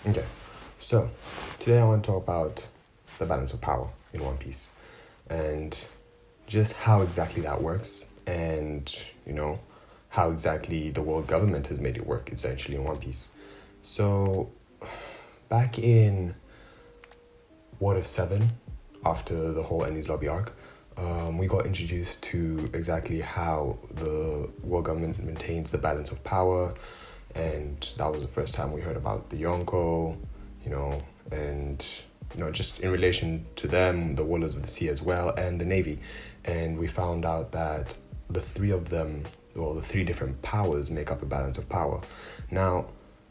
Okay, so today I want to talk about the balance of power in One Piece and just how exactly that works and, how exactly the world government has made it work essentially in One Piece. So, back in Water 7, after the whole Enies Lobby arc, we got introduced to exactly how the world government maintains the balance of power, and that was the first time we heard about the Yonko, and just in relation to them, the Warlords of the Sea as well, and the Navy. And we found out that the three of them, or the three different powers, make up a balance of power. Now,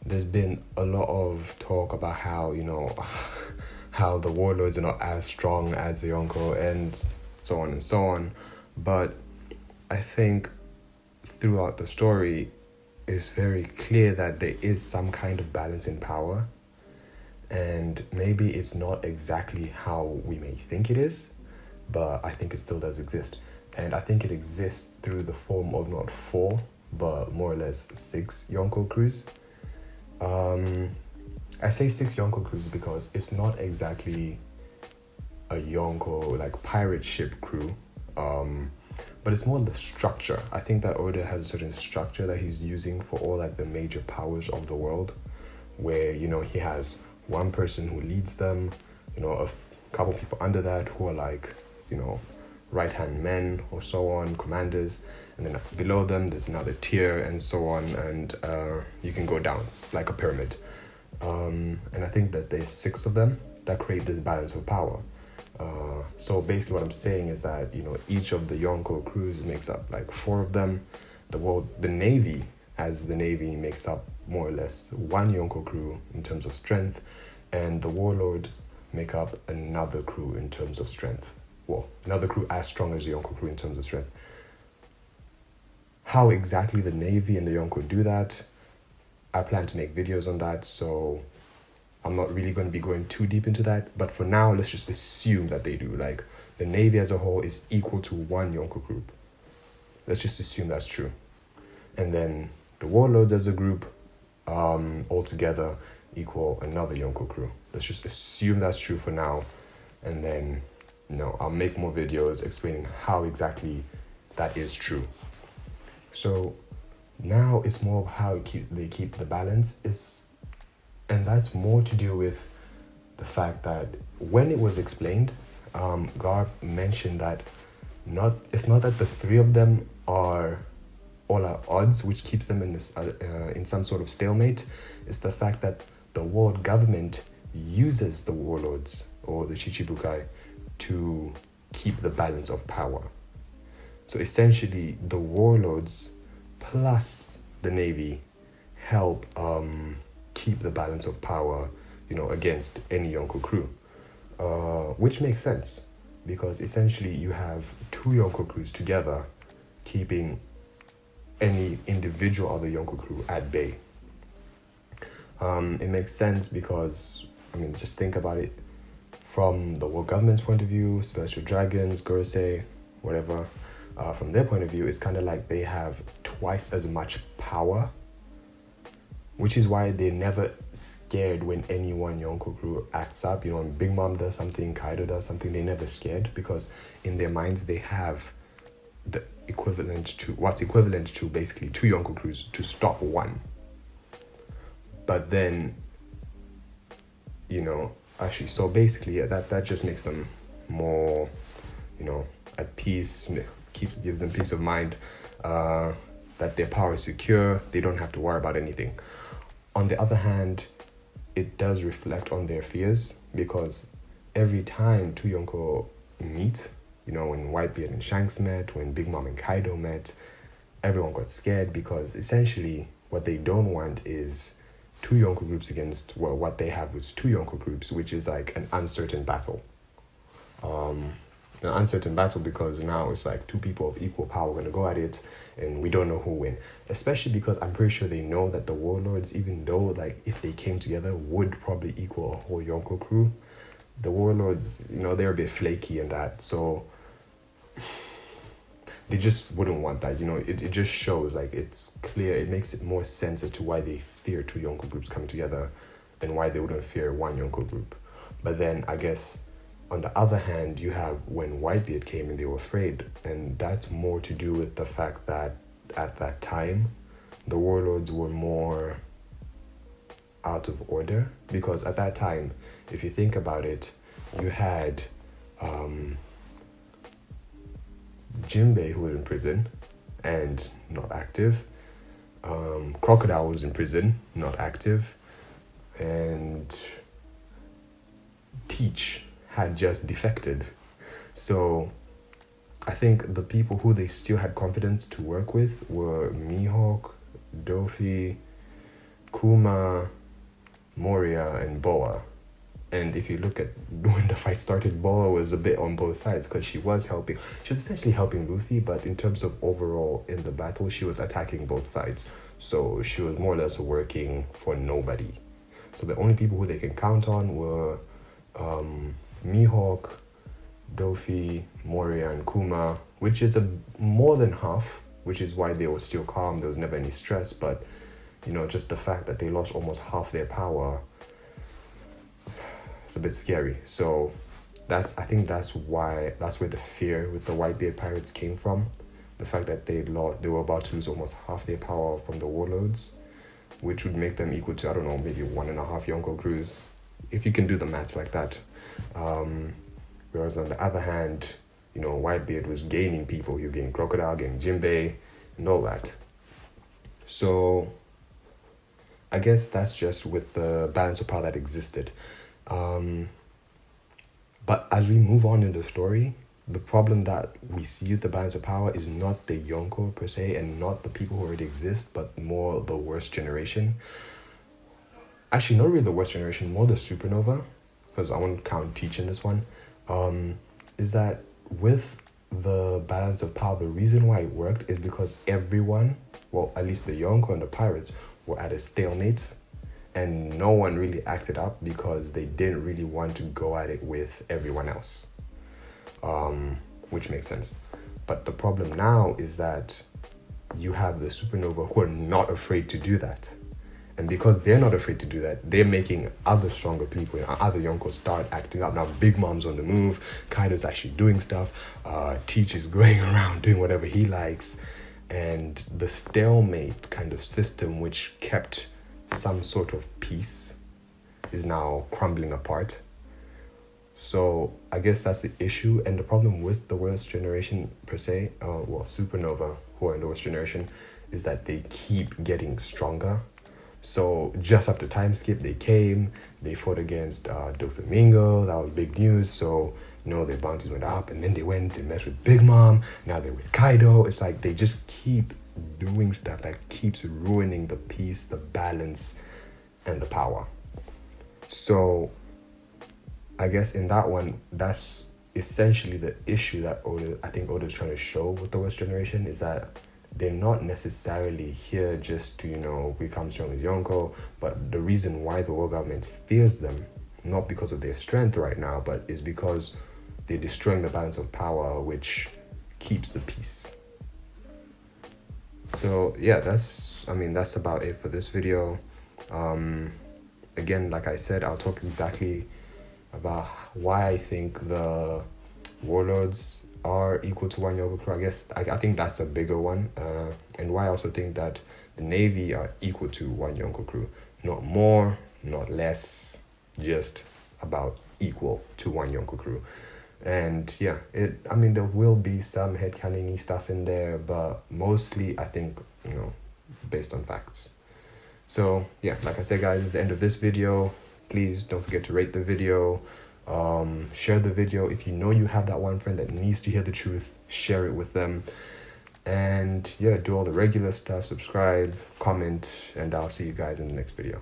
there's been a lot of talk about how, how the Warlords are not as strong as the Yonko and so on and so on. But I think throughout the story, it's very clear that there is some kind of balance in power. And maybe it's not exactly how we may think it is, but I think it still does exist. And I think it exists through the form of not 4, but more or less 6 Yonko crews. I say 6 Yonko crews because it's not exactly a Yonko, like, pirate ship crew, but it's more the structure. I think that Oda has a certain structure that he's using for all, like, the major powers of the world, where, he has one person who leads them, a couple people under that who are like, right-hand men or so on, commanders, and then below them there's another tier and so on, and you can go down. It's like a pyramid. And I think that there's 6 of them that create this balance of power. So basically what I'm saying is that, each of the Yonko crews makes up like 4 of them. The Navy, as the Navy, makes up more or less 1 Yonko crew in terms of strength, and the Warlord make up another crew in terms of strength. Well, another crew as strong as the Yonko crew in terms of strength. How exactly the Navy and the Yonko do that, I plan to make videos on that, so I'm not really going to be going too deep into that. But for now, let's just assume that they do. Like, the Navy as a whole is equal to 1 Yonko group. Let's just assume that's true. And then the Warlords as a group, altogether equal another Yonko crew. Let's just assume that's true for now. And then, I'll make more videos explaining how exactly that is true. So now it's more of how they keep the balance. And that's more to do with the fact that when it was explained, Garp mentioned that it's not that the 3 of them are all at odds, which keeps them in this in some sort of stalemate. It's the fact that the world government uses the warlords or the Chichibukai to keep the balance of power. So essentially, the warlords plus the Navy help keep the balance of power, against any Yonko crew, which makes sense because essentially you have 2 Yonko crews together keeping any individual other Yonko crew at bay. It makes sense because, just think about it from the world government's point of view, Celestial Dragons, Gorosei, whatever. From their point of view, it's kind of like they have twice as much power, which is why they're never scared when any one Yonko crew acts up. When Big Mom does something, Kaido does something, they're never scared because in their minds they have what's equivalent to basically 2 Yonko crews to stop 1. But then, so basically that just makes them more, at peace, gives them peace of mind, that their power is secure, they don't have to worry about anything. On the other hand, it does reflect on their fears because every time 2 Yonko meet, when Whitebeard and Shanks met, when Big Mom and Kaido met, everyone got scared because essentially what they don't want is 2 Yonko groups against, what they have was 2 Yonko groups, which is like an uncertain battle. An uncertain battle because now it's like 2 people of equal power going to go at it and we don't know who win. Especially because I'm pretty sure they know that the warlords, even though like if they came together, would probably equal a whole Yonko crew. The warlords, they're a bit flaky in that. So they just wouldn't want that. It just shows, like, it's clear, it makes it more sense as to why they fear 2 Yonko groups coming together and why they wouldn't fear one Yonko group. But then I guess on the other hand, you have when Whitebeard came and they were afraid, and that's more to do with the fact that at that time, the warlords were more out of order, because at that time, if you think about it, you had Jinbei, who was in prison and not active. Crocodile was in prison, not active, and Teach had just defected. So I think the people who they still had confidence to work with were Mihawk, Luffy, Kuma, Moria, and Boa. And if you look at when the fight started, Boa was a bit on both sides because she was essentially helping Luffy, but in terms of overall in the battle, she was attacking both sides. So she was more or less working for nobody. So the only people who they can count on were Mihawk, Luffy, Moria, and Kuma, which is more than half, which is why they were still calm. There was never any stress, but just the fact that they lost almost half their power, it's a bit scary. So I think that's where the fear with the Whitebeard Pirates came from. The fact that they were about to lose almost half their power from the warlords, which would make them equal to, I don't know, maybe 1.5 Yonko crews, if you can do the maths like that. Whereas on the other hand, Whitebeard was gaining people. He was gaining Crocodile, gaining Jinbei, and all that. So I guess that's just with the balance of power that existed. But as we move on in the story, the problem that we see with the balance of power is not the Yonko per se, and not the people who already exist, but more the worst generation. Actually, not really the worst generation, more the Supernova, because I want to count Teach in this one. Is that with the balance of power, the reason why it worked is because everyone, well, at least the Yonko and the pirates, were at a stalemate, and no one really acted up because they didn't really want to go at it with everyone else, which makes sense. But the problem now is that you have the Supernova who are not afraid to do that. And because they're not afraid to do that, they're making other stronger people, other Yonko start acting up. Now Big Mom's on the move, Kaido's actually doing stuff, Teach is going around doing whatever he likes, and the stalemate kind of system which kept some sort of peace is now crumbling apart. So I guess that's the issue, and the problem with the worst generation per se, Supernova, who are in the worst generation, is that they keep getting stronger. So just after time skip, they fought against Doflamingo. That was big news. So, their bounties went up, and then they went and messed with Big Mom. Now they're with Kaido. It's like they just keep doing stuff that keeps ruining the peace, the balance, and the power. So I guess in that one, that's essentially the issue that Oda's trying to show with the West Generation, is that they're not necessarily here just to, become strong as Yonko, but the reason why the world government fears them, not because of their strength right now, but is because they're destroying the balance of power, which keeps the peace. So yeah, that's about it for this video. Again, like I said, I'll talk exactly about why I think the warlords are equal to one Yonko crew. I think that's a bigger one, and why I also think that the Navy are equal to one Yonko crew. Not more, not less, just about equal to one Yonko crew. And yeah, there will be some headcanon-y stuff in there, but mostly I think, based on facts. So yeah, like I said, guys, this is the end of this video. Please don't forget to rate the video. Share the video. If you have that one friend that needs to hear the truth, share it with them. And yeah, do all the regular stuff, subscribe, comment, and I'll see you guys in the next video.